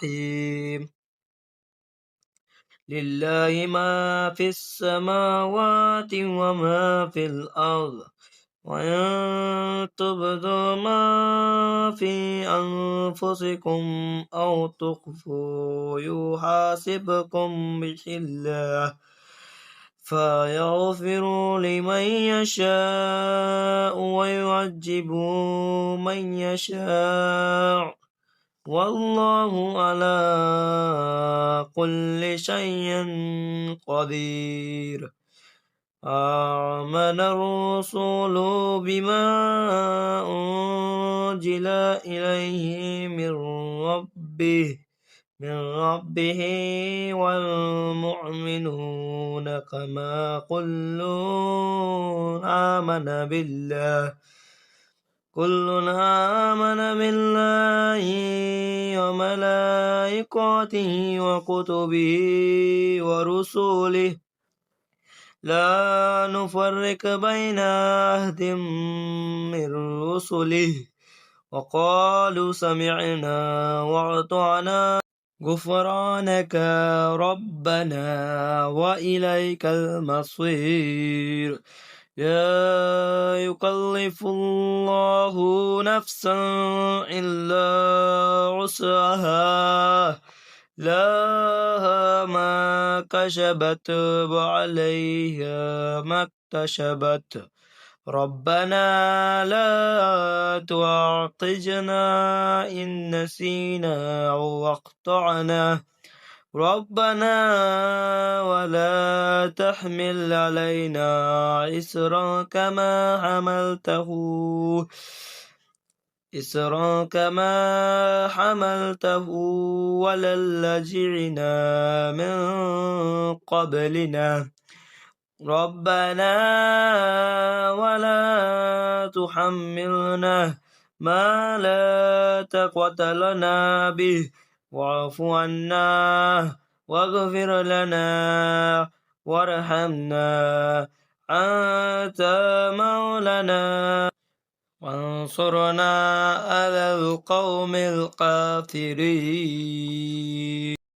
الرحيم لله ما في السماوات وما في الأرض وإن تبدوا ما في أنفسكم أو تخفوا يحاسبكم به الله فيغفر لمن يشاء ويعذب من يشاء والله على كل شيء قدير آمن الرسول بما أنزل إليه من ربه والمؤمنون كما كل آمن بالله وملائكته وكتبه ورسله لا نفرق بين أحد من رسله وقالوا سمعنا وأطعنا غفرانك ربنا وإليك المصير لا يكلف الله نفسا إلا وسعها لها ما كسبت وعليها ما اكتسبت ربنا لا تؤاخذنا إن نسينا أو أخطأنا ربنا ولا تحمل علينا إصرا كما حملته على الذين من قبلنا ربنا ولا تحملنا ما لا طاقة لنا به واعف عنا واغفر لنا وارحمنا أنت مولانا وانصرنا على القوم الكافرين.